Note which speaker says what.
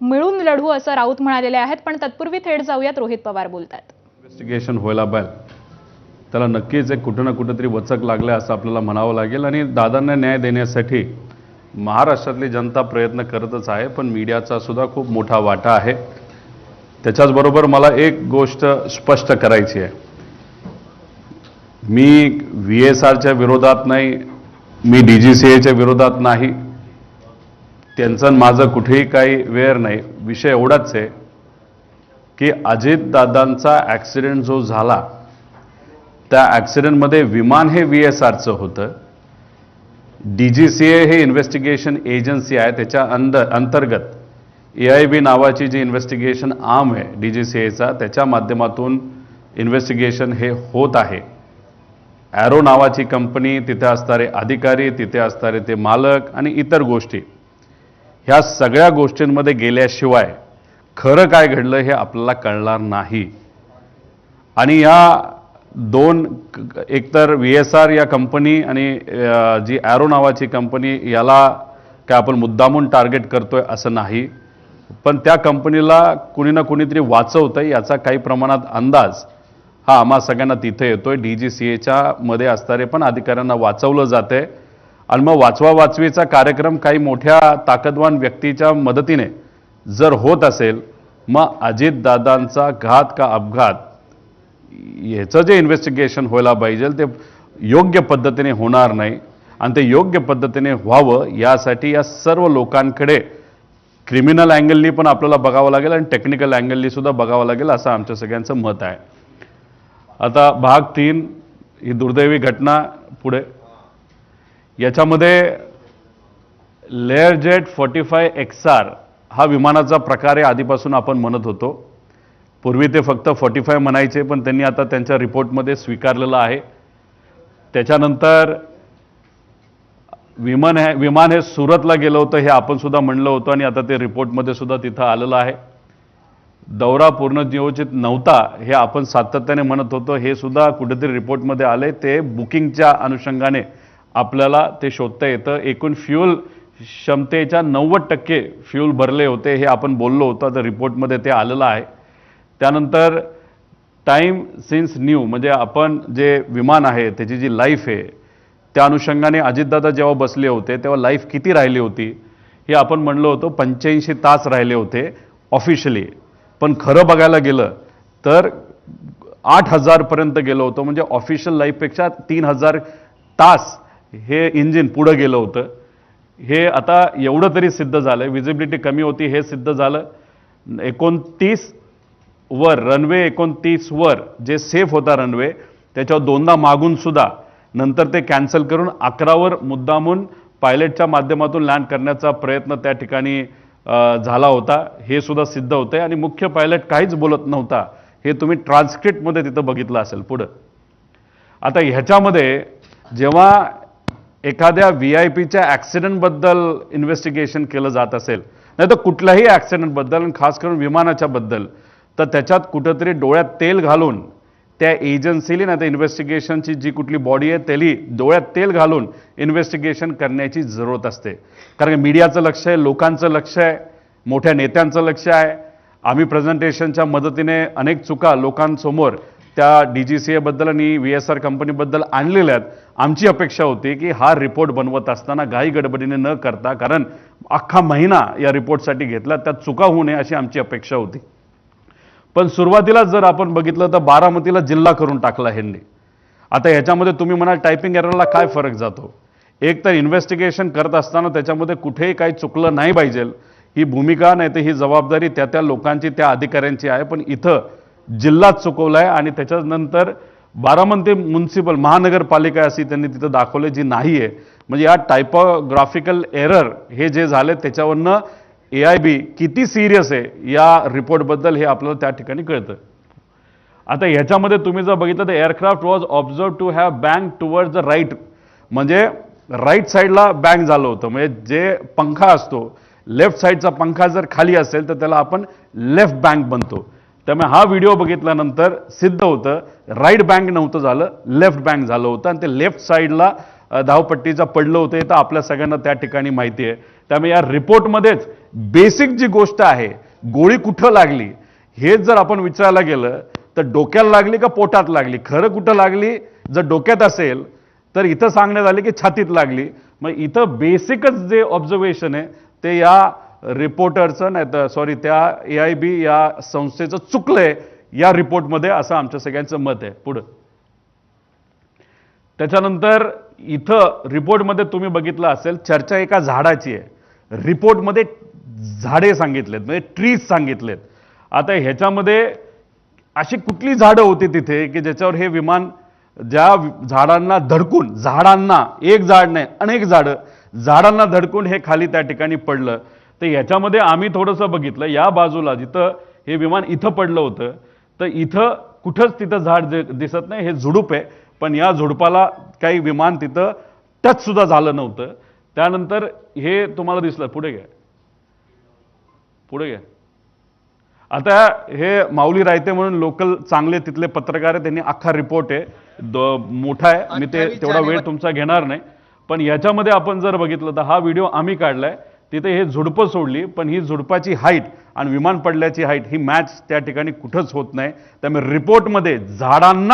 Speaker 1: मिळून लढू असं राऊत म्हणालेले आहेत. पण तत्पूर्वी थेट जाऊयात, रोहित पवार बोलतात.
Speaker 2: इन्व्हेस्टिगेशन व्हायला पाहिजे, त्याला नक्कीच एक कुठं ना कुठंतरी वचक लागले असं आपल्याला म्हणावं लागेल. आणि दादांना न्याय देण्यासाठी महाराष्ट्रातली जनता प्रयत्न करतच आहे, पण मीडियाचा सुद्धा खूप मोठा वाटा आहे. त्याच्याचबरोबर मला एक गोष्ट स्पष्ट करायची आहे, मी VSRच्या विरोधात नाही, मी DGCAच्या विरोधात नाही, त्यांचं माझं कुठेही काही वेर नाही. विषय एवढाच आहे की अजितदादांचा ॲक्सिडेंट जो झाला त्या ॲक्सिडेंटमध्ये विमान हे VSRचं होतं. DGCA हे इन्व्हेस्टिगेशन एजन्सी आहे, त्याच्या अंतर्गत AIB नावाची जी इन्व्हेस्टिगेशन आर्म आहे DGCAचा, त्याच्या माध्यमातून इन्व्हेस्टिगेशन हे होत आहे. ॲरो नावाची कंपनी, तिथे असणारे अधिकारी, तिथे असणारे ते मालक आणि इतर गोष्टी, ह्या सगळ्या गोष्टींमध्ये गेल्याशिवाय खरं काय घडलं हे आपल्याला कळणार नाही. आणि या दोन, एकतर VSR या कंपनी आणि जी ॲरो नावाची कंपनी, याला काय आपण मुद्दामून टार्गेट करतोय असं नाही, पण त्या कंपनीला कुणी ना कुणीतरी वाचवतंय याचा काही प्रमाणात अंदाज हा आम्हा सगळ्यांना तिथे येतोय. DGCAच्या मध्ये असणारे पण अधिकाऱ्यांना वाचवलं जाते. आणि मग वाचवा-वाचवीचा कार्यक्रम काही मोठ्या ताकदवान व्यक्तीच्या मदतीने जर होत असेल, मग अजितदादांचा घात का अपघात ह्याचं जे इन्व्हेस्टिगेशन व्हायला पाहिजे ते योग्य पद्धतीने होणार नाही. आणि ते योग्य पद्धतीने व्हावं यासाठी या सर्व लोकांकडे क्रिमिनल अँगलनी पण आपल्याला बघावं लागेल आणि टेक्निकल अँगलनी सुद्धा बघावं लागेल असं आमच्या सगळ्यांचं मत आहे. आता भाग 3 ही दुर्दैवी घटना पुढे, याच्यामध्ये लेअरजेट 45 XR हा विमानाचा प्रकार आहे. आधीपासून आपण म्हणत होतो, पूर्वी ते फक्त 45 म्हणायचे, पण त्यांनी आता त्यांच्या रिपोर्टमध्ये स्वीकारलेलं आहे. त्याच्यानंतर विमान हे सुरतला गेलं होतं हे आपण सुद्धा म्हणलं होतं आणि आता ते रिपोर्टमध्ये सुद्धा तिथं आलेलं आहे. दौरा पूर्ण नियोजित नव्हता हे आपण सातत्याने म्हणत होतो, हे सुद्धा कुठेतरी रिपोर्टमध्ये आले. ते बुकिंगच्या अनुषंगाने आपल्याला ते शोधता येतं. एकूण फ्यूल क्षमतेच्या 90% फ्यूल भरले होते हे आपण बोललो होतो, तर रिपोर्टमध्ये ते आलेलं आहे. त्यानंतर टाईम सिन्स न्यू, म्हणजे आपण जे विमान आहे त्याची जी लाईफ आहे त्या अनुषंगाने अजितदादा जेव्हा बसले होते तेव्हा लाईफ किती राहिली होती हे आपण म्हणलो होतो, 85 तास राहिले होते ऑफिशियली. पण खरं बघायला गेलं तर 8000 पर्यंत गेलं होतं, म्हणजे ऑफिशियल लाईफपेक्षा 3000 तास हे इंजिन पुढं गेलं होतं. हे आता एवढं तरी सिद्ध झालं, विजिबिलिटी कमी होती हे सिद्ध झालं. 29 वर रनवे, 29 वर जे सेफ होता रनवे त्याच्यावर दोनदा मागून सुद्धा नंतर ते कॅन्सल करून 11 वर मुद्दामून पायलटच्या माध्यमातून लँड करण्याचा प्रयत्न त्या ठिकाणी झाला होता, हे सुद्धा सिद्ध होतंय. आणि मुख्य पायलट काहीच बोलत नव्हता, हे तुम्ही ट्रान्सक्रिप्टमध्ये तिथं बघितलं असेल पुढं. आता ह्याच्यामध्ये जेव्हा एखाद्या VIPच्या ॲक्सिडेंटबद्दल इन्व्हेस्टिगेशन केलं जात असेल, नाही तर कुठल्याही ॲक्सिडेंटबद्दल आणि खास करून विमानाच्या बद्दल, तर त्याच्यात कुठंतरी डोळ्यात तेल घालून त्या एजन्सीली, नाही तर इन्व्हेस्टिगेशनची जी कुठली बॉडी आहे त्याली डोळ्यात तेल घालून इन्व्हेस्टिगेशन करण्याची जरूरत असते. कारण मीडियाचं लक्ष आहे, लोकांचं लक्ष आहे, मोठ्या नेत्यांचं लक्ष आहे. आम्ही प्रेझेंटेशनच्या मदतीने अनेक चुका लोकांसमोर त्या DGCAबद्दल आणि VSR कंपनीबद्दल आणलेल्या आहेत. आमची अपेक्षा होती की हा रिपोर्ट बनवत असताना घाई गडबडीने न करता, कारण अख्खा महिना या रिपोर्टसाठी घेतला, त्यात चुका होऊ नये अशी आमची अपेक्षा होती. पण सुरुवातीला जर आपण बघितलं तर बारामतीला जिल्हा करून टाकला ह्यांनी. आता ह्याच्यामध्ये तुम्ही म्हणाल टायपिंग एररला काय फरक जातो? एक तर इन्व्हेस्टिगेशन करत असताना त्याच्यामध्ये कुठेही काही चुकलं नाही पाहिजे ही भूमिका, नाही तर ही जबाबदारी त्या त्या लोकांची, त्या अधिकाऱ्यांची आहे. पण इथं जिल्हाच चुकवला आहे आणि त्याच्यानंतर बारामती म्युनिसिपल महानगरपालिका अशी त्यांनी तिथं दाखवले जी नाही आहे. म्हणजे या टायपोग्राफिकल एरर हे जे झाले त्याच्यावरनं AIB किती सिरियस आहे या रिपोर्टबद्दल हे आपल्याला त्या ठिकाणी कळतं. आता ह्याच्यामध्ये तुम्ही जर बघितलं तर aircraft was observe to have bank towards the right, म्हणजे राईट साईडला बँक झालं होतं. म्हणजे जे पंखा असतो लेफ्ट साईडचा पंखा जर खाली असेल तर त्याला आपण लेफ्ट बँक बनतो. त्यामुळे हा व्हिडिओ बघितल्यानंतर सिद्ध होतं राईट बँक नव्हतं झालं, लेफ्ट बँक झालं होतं आणि ते लेफ्ट साईडला धावपट्टीचा पडलं होतं. हे तर आपल्या सगळ्यांना त्या ठिकाणी माहिती आहे. त्यामुळे या रिपोर्टमध्येच बेसिक जी गोष्ट आहे, गोळी कुठं लागली हेच जर आपण विचारायला गेलं तर डोक्याला लागली का पोटात लागली, खरं कुठं लागली, जर डोक्यात असेल तर इथं सांगण्यात आले की छातीत लागली. मग इथं बेसिकच जे ऑब्झर्वेशन आहे ते या रिपोर्टरचं नाही तर सॉरी त्या AIB या संस्थेचं चुकलंय या रिपोर्टमध्ये, असं आमच्या सगळ्यांचं मत आहे. पुढं त्याच्यानंतर इथं रिपोर्टमध्ये तुम्ही बघितलं असेल चर्चा एका झाडाची आहे, रिपोर्टमध्ये झाडे सांगितलेत, म्हणजे ट्रीज सांगितलेत. आता ह्याच्यामध्ये अशी कुठली झाडं होती तिथे की ज्याच्यावर हे विमान, ज्या झाडांना धडकून, झाडांना, एक झाड नाही अनेक झाडांना धडकून हे खाली त्या ठिकाणी पडलं. तर याच्यामध्ये आम्ही थोडंसं बघितलं, या बाजूला जिथं हे विमान इथं पडलं होतं तर इथं कुठंच तिथं झाड दिसत नाही, हे झुडूप आहे. पण या झुडपाला काही विमान तिथं टच सुद्धा झालं नव्हतं. त्यानंतर हे तुम्हाला दिसलं, पुढे घ्या, पुढे घ्या. आता हे माऊली रायते म्हणून लोकल चांगले तिथले पत्रकार आहेत, त्यांनी अख्खा रिपोर्ट आहे, मोठा आहे, मी ते तेवढा वेळ तुमचा घेणार नाही. पण याच्यामध्ये आपण जर बघितलं तर हा व्हिडिओ आम्ही काढलाय, तिथे हे झुडपं सोडली पण ही झुडपाची हाईट आणि विमान पडल्याची हाईट ही मॅच त्या ठिकाणी कुठंच होत नाही. त्यामुळे रिपोर्टमध्ये झाडांना